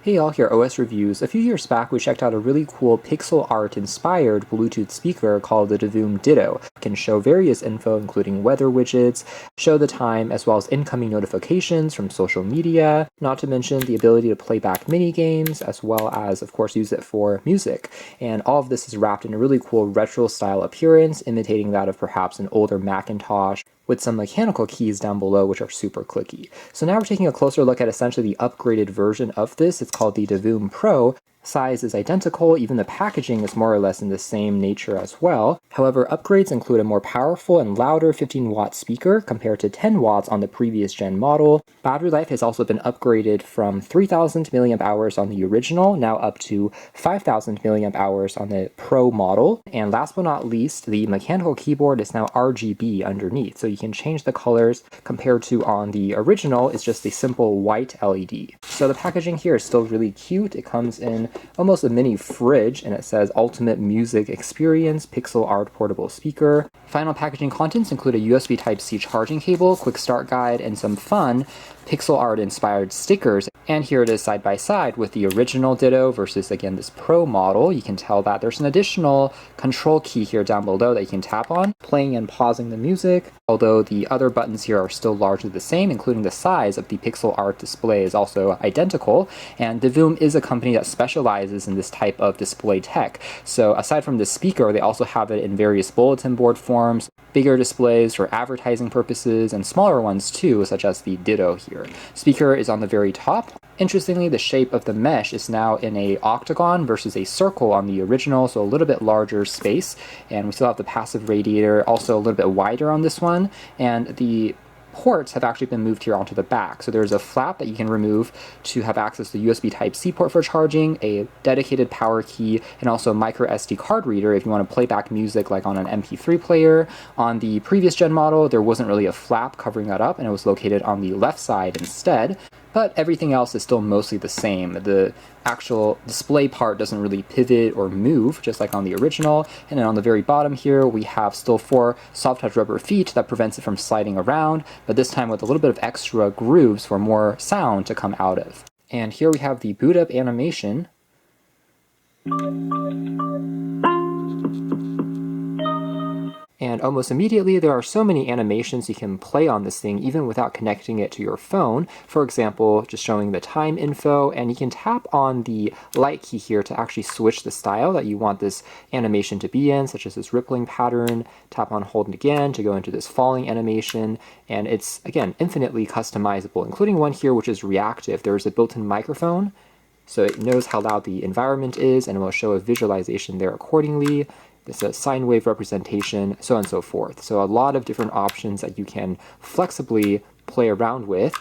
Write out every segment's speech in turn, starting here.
Hey y'all, here OS Reviews. A few years back, we checked out a really cool pixel art inspired Bluetooth speaker called the Divoom Ditto. It can show various info including weather widgets, show the time, as well as incoming notifications from social media, not to mention the ability to play back mini games, as well as, of course, use it for music. And all of this is wrapped in a really cool retro style appearance, imitating that of perhaps an older Macintosh, with some mechanical keys down below which are super clicky. So now we're taking a closer look at essentially the upgraded version of this. It's called the Divoom Pro. Size is identical, even the packaging is more or less in the same nature as well. However, upgrades include a more powerful and louder 15-watt speaker compared to 10 watts on the previous gen model. Battery life has also been upgraded from 3000 milliamp hours on the original, now up to 5000 milliamp hours on the Pro model. And last but not least, the mechanical keyboard is now RGB underneath, so you can change the colors compared to on the original, it's just a simple white LED. So the packaging here is still really cute. It comes in almost a mini fridge, and it says Ultimate Music Experience Pixel Art Portable Speaker. Final packaging contents include a USB Type-C charging cable, quick start guide, and some fun pixel art inspired stickers. And here it is side by side with the original Ditto versus, again, this Pro model. You can tell that there's an additional control key here down below that you can tap on, playing and pausing the music, although the other buttons here are still largely the same, including the size of the pixel art display is also identical. And Divoom is a company that specializes in this type of display tech. So aside from the speaker, they also have it in various bulletin board forms, bigger displays for advertising purposes, and smaller ones too, such as the Ditto here. Speaker is on the very top. Interestingly, the shape of the mesh is now in a octagon versus a circle on the original, so a little bit larger space. And we still have the passive radiator, also a little bit wider on this one. And the ports have actually been moved here onto the back. So there's a flap that you can remove to have access to the USB Type-C port for charging, a dedicated power key, and also a micro SD card reader if you want to play back music like on an MP3 player. On the previous gen model, there wasn't really a flap covering that up, and it was located on the left side instead. But everything else is still mostly the same. The actual display part doesn't really pivot or move, just like on the original. And then on the very bottom here, we have still 4 soft touch rubber feet that prevents it from sliding around, but this time with a little bit of extra grooves for more sound to come out of. And here we have the boot up animation. And almost immediately, there are so many animations you can play on this thing even without connecting it to your phone. For example, just showing the time info, and you can tap on the light key here to actually switch the style that you want this animation to be in, such as this rippling pattern. Tap on hold again to go into this falling animation, and it's, again, infinitely customizable, including one here which is reactive. There's a built-in microphone, so it knows how loud the environment is, and it will show a visualization there accordingly. It's a sine wave representation, so on and so forth. So a lot of different options that you can flexibly play around with.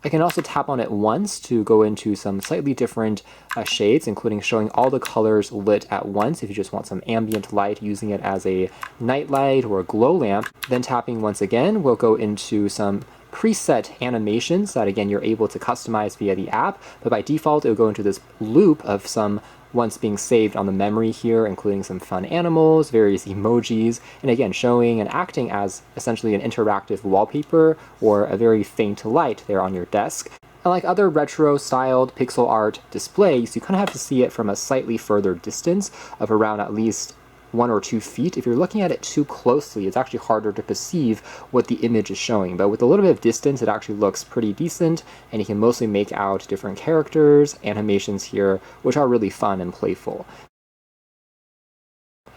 I can also tap on it once to go into some slightly different shades, including showing all the colors lit at once if you just want some ambient light, using it as a night light or a glow lamp. Then tapping once again will go into some preset animations that, again, you're able to customize via the app, but by default it will go into this loop of some once being saved on the memory here, including some fun animals, various emojis, and again showing and acting as essentially an interactive wallpaper or a very faint light there on your desk. Unlike other retro-styled pixel art displays, you kind of have to see it from a slightly further distance of around at least 1 or 2 feet. If you're looking at it too closely, it's actually harder to perceive what the image is showing. But with a little bit of distance, it actually looks pretty decent, and you can mostly make out different characters, animations here, which are really fun and playful.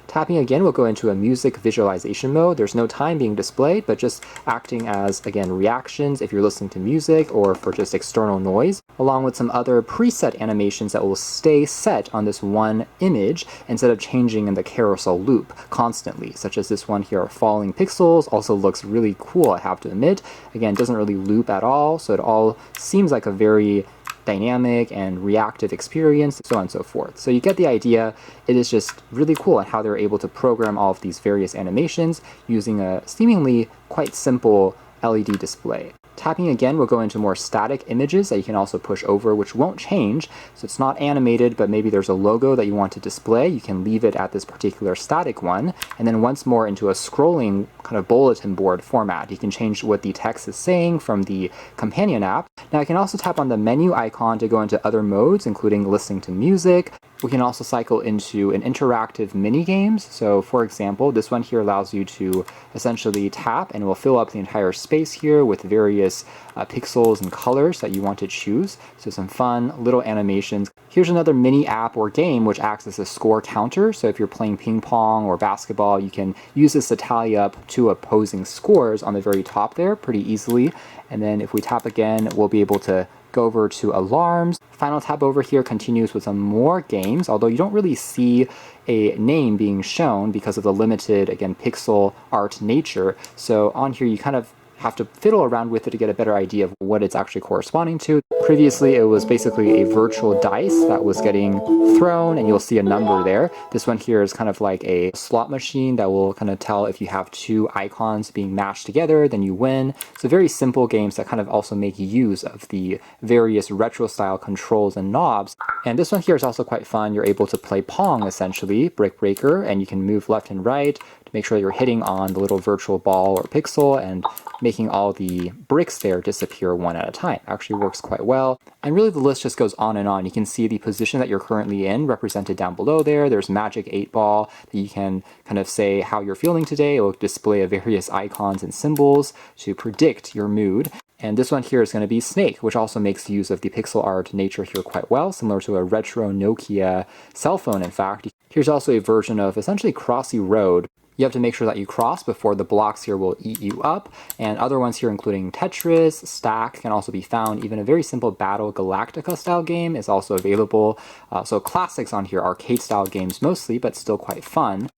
Tapping again will go into a music visualization mode. There's no time being displayed, but just acting as, again, reactions if you're listening to music or for just external noise, along with some other preset animations that will stay set on this one image instead of changing in the carousel loop constantly, such as this one here, Falling Pixels. Also looks really cool, I have to admit. Again, doesn't really loop at all, so it all seems like a very dynamic and reactive experience, so on and so forth. So you get the idea. It is just really cool at how they're able to program all of these various animations using a seemingly quite simple LED display. Tapping again will go into more static images that you can also push over, which won't change. So it's not animated, but maybe there's a logo that you want to display. You can leave it at this particular static one. And then once more into a scrolling kind of bulletin board format. You can change what the text is saying from the companion app. Now I can also tap on the menu icon to go into other modes, including listening to music. We can also cycle into an interactive mini games. So for example, this one here allows you to essentially tap and it will fill up the entire space here with various pixels and colors that you want to choose. So some fun little animations. Here's another mini app or game which acts as a score counter. So if you're playing ping pong or basketball, you can use this to tally up two opposing scores on the very top there pretty easily. And then if we tap again, we'll be able to go over to alarms. Final tap over here continues with some more games, although you don't really see a name being shown because of the limited, again, pixel art nature. So on here you kind of have to fiddle around with it to get a better idea of what it's actually corresponding to. Previously, it was basically a virtual dice that was getting thrown, and you'll see a number there. This one here is kind of like a slot machine that will kind of tell if you have two icons being mashed together, then you win. So very simple games that kind of also make use of the various retro-style controls and knobs. And this one here is also quite fun. You're able to play Pong, essentially, Brick Breaker, and you can move left and right to make sure you're hitting on the little virtual ball or pixel and making all the bricks there disappear one at a time. Actually works quite well. And really the list just goes on and on. You can see the position that you're currently in represented down below there. There's Magic 8 Ball that you can kind of say how you're feeling today. It will display various icons and symbols to predict your mood. And this one here is going to be Snake, which also makes use of the pixel art nature here quite well, similar to a retro Nokia cell phone, in fact. Here's also a version of essentially Crossy Road. You have to make sure that you cross before the blocks here will eat you up. And other ones here including Tetris, Stack can also be found. Even a very simple Battle Galactica style game is also available. So classics on here, arcade style games mostly, but still quite fun.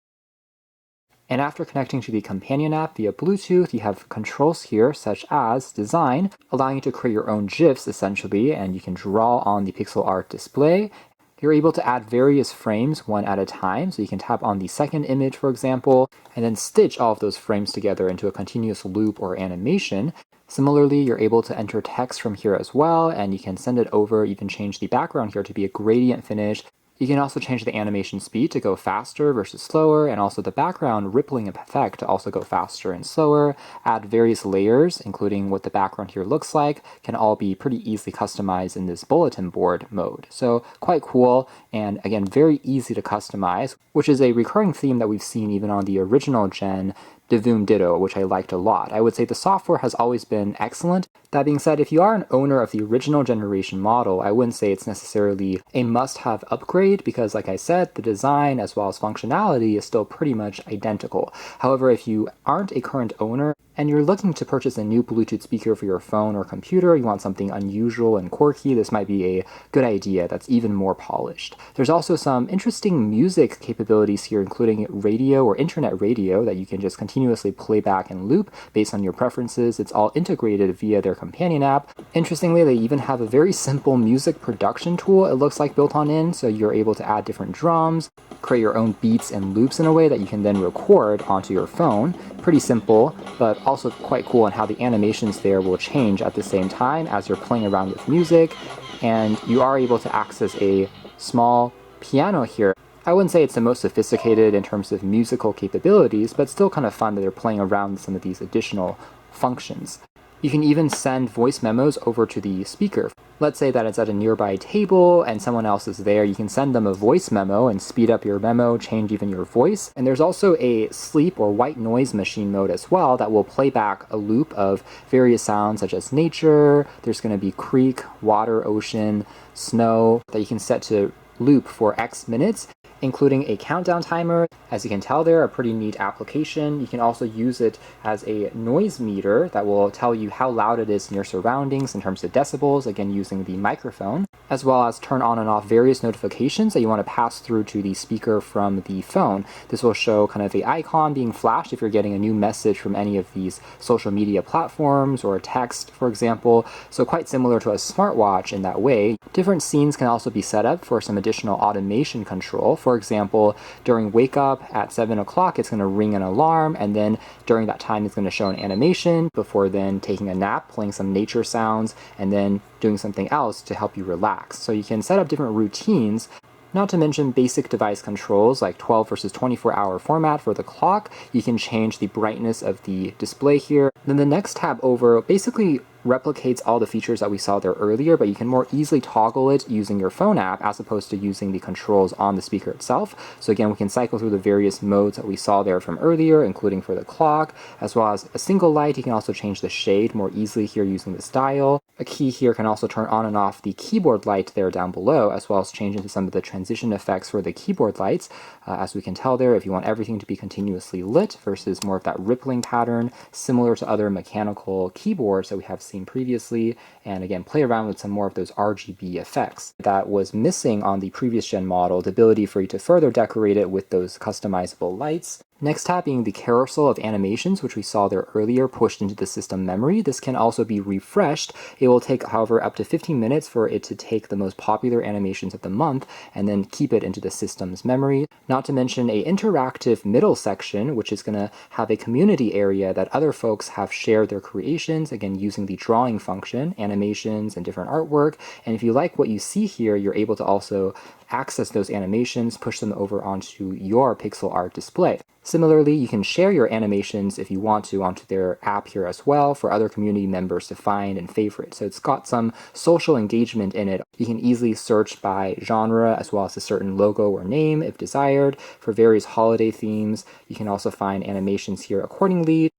And after connecting to the companion app via Bluetooth, you have controls here such as Design, allowing you to create your own GIFs essentially, and you can draw on the pixel art display. You're able to add various frames one at a time, so you can tap on the second image, for example, and then stitch all of those frames together into a continuous loop or animation. Similarly, you're able to enter text from here as well, and you can send it over. You can change the background here to be a gradient finish. You can also change the animation speed to go faster versus slower, and also the background rippling effect to also go faster and slower. Add various layers, including what the background here looks like, can all be pretty easily customized in this bulletin board mode. So quite cool, and again, very easy to customize, which is a recurring theme that we've seen even on the original gen Divoom Ditoo, which I liked a lot. I would say the software has always been excellent. That being said, if you are an owner of the original generation model, I wouldn't say it's necessarily a must-have upgrade because, like I said, the design as well as functionality is still pretty much identical. However, if you aren't a current owner and you're looking to purchase a new Bluetooth speaker for your phone or computer, you want something unusual and quirky, this might be a good idea that's even more polished. There's also some interesting music capabilities here, including radio or internet radio that you can just continuously play back and loop based on your preferences. It's all integrated via their companion app. Interestingly, they even have a very simple music production tool, it looks like, built on in, so you're able to add different drums, create your own beats and loops in a way that you can then record onto your phone. Pretty simple, but also quite cool in how the animations there will change at the same time as you're playing around with music, and you are able to access a small piano here. I wouldn't say it's the most sophisticated in terms of musical capabilities, but still kind of fun that they're playing around with some of these additional functions. You can even send voice memos over to the speaker. Let's say that it's at a nearby table and someone else is there. You can send them a voice memo and speed up your memo, change even your voice. And there's also a sleep or white noise machine mode as well that will play back a loop of various sounds such as nature. There's going to be creek, water, ocean, snow that you can set to loop for X minutes, including a countdown timer. As you can tell there, a pretty neat application. You can also use it as a noise meter that will tell you how loud it is in your surroundings in terms of decibels, again using the microphone, as well as turn on and off various notifications that you want to pass through to the speaker from the phone. This will show kind of the icon being flashed if you're getting a new message from any of these social media platforms or a text, for example. So quite similar to a smartwatch in that way. Different scenes can also be set up for some additional automation control. for example, during wake up at 7 o'clock, it's going to ring an alarm, and then during that time, it's going to show an animation before then taking a nap, playing some nature sounds, and then doing something else to help you relax. So you can set up different routines, not to mention basic device controls like 12 versus 24-hour format for the clock. You can change the brightness of the display here. Then the next tab over basically replicates all the features that we saw there earlier, but you can more easily toggle it using your phone app as opposed to using the controls on the speaker itself. So again, we can cycle through the various modes that we saw there from earlier, including for the clock, as well as a single light. You can also change the shade more easily here using this dial. A key here can also turn on and off the keyboard light there down below, as well as change into some of the transition effects for the keyboard lights. As we can tell there, if you want everything to be continuously lit versus more of that rippling pattern, similar to other mechanical keyboards that we have seen previously, and again, play around with some more of those RGB effects. That was missing on the previous gen model, the ability for you to further decorate it with those customizable lights. Next tab being the carousel of animations, which we saw there earlier, pushed into the system memory. This can also be refreshed. It will take, however, up to 15 minutes for it to take the most popular animations of the month and then keep it into the system's memory. Not to mention a interactive middle section, which is going to have a community area that other folks have shared their creations, again, using the drawing function, animations, and different artwork. And if you like what you see here, you're able to also access those animations, push them over onto your pixel art display. Similarly, you can share your animations if you want to onto their app here as well for other community members to find and favorite. So it's got some social engagement in it. You can easily search by genre as well as a certain logo or name if desired for various holiday themes. You can also find animations here accordingly.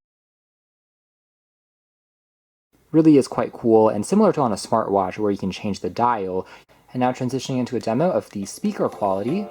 Really is quite cool and similar to on a smartwatch where you can change the dial. And now transitioning into a demo of the speaker quality.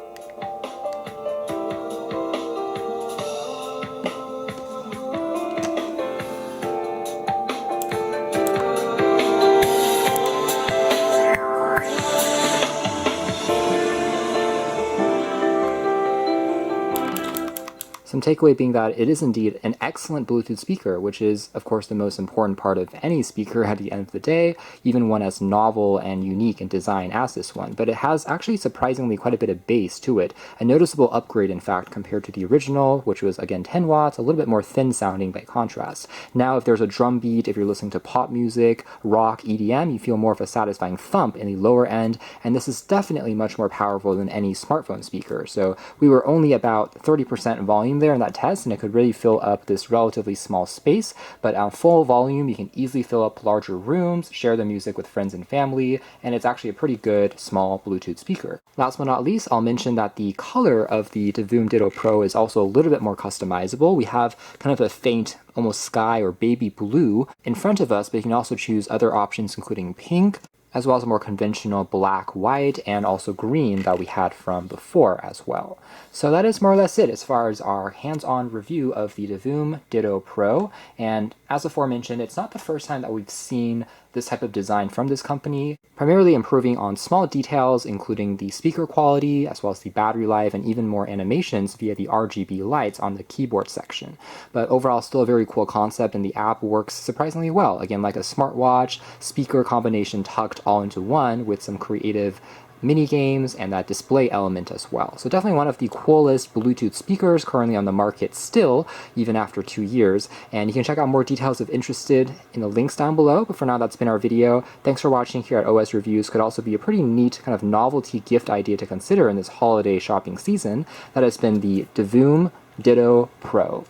Some takeaway being that it is indeed an excellent Bluetooth speaker, which is, of course, the most important part of any speaker at the end of the day, even one as novel and unique in design as this one. But it has actually surprisingly quite a bit of bass to it, a noticeable upgrade, in fact, compared to the original, which was, again, 10 watts, a little bit more thin sounding by contrast. Now, if there's a drum beat, if you're listening to pop music, rock, EDM, you feel more of a satisfying thump in the lower end, and this is definitely much more powerful than any smartphone speaker. So we were only about 30% volume there in that test, and it could really fill up this relatively small space, but on full volume you can easily fill up larger rooms, share the music with friends and family, and it's actually a pretty good small Bluetooth speaker. Last but not least, I'll mention that the color of the Divoom Ditoo Pro is also a little bit more customizable. We have kind of a faint, almost sky or baby blue in front of us, but you can also choose other options including pink, as well as a more conventional black, white, and also green that we had from before as well. So that is more or less it as far as our hands-on review of the Divoom Ditoo Pro. And as aforementioned, it's not the first time that we've seen this type of design from this company, primarily improving on small details, including the speaker quality, as well as the battery life, and even more animations via the RGB lights on the keyboard section. But overall, still a very cool concept, and the app works surprisingly well. Again, like a smartwatch, speaker combination tucked all into one with some creative mini games and that display element as well. So definitely one of the coolest Bluetooth speakers currently on the market still, even after 2 years. And you can check out more details if interested in the links down below. But for now, that's been our video. Thanks for watching here at OS Reviews. Could also be a pretty neat kind of novelty gift idea to consider in this holiday shopping season. That has been the Divoom Ditoo Pro.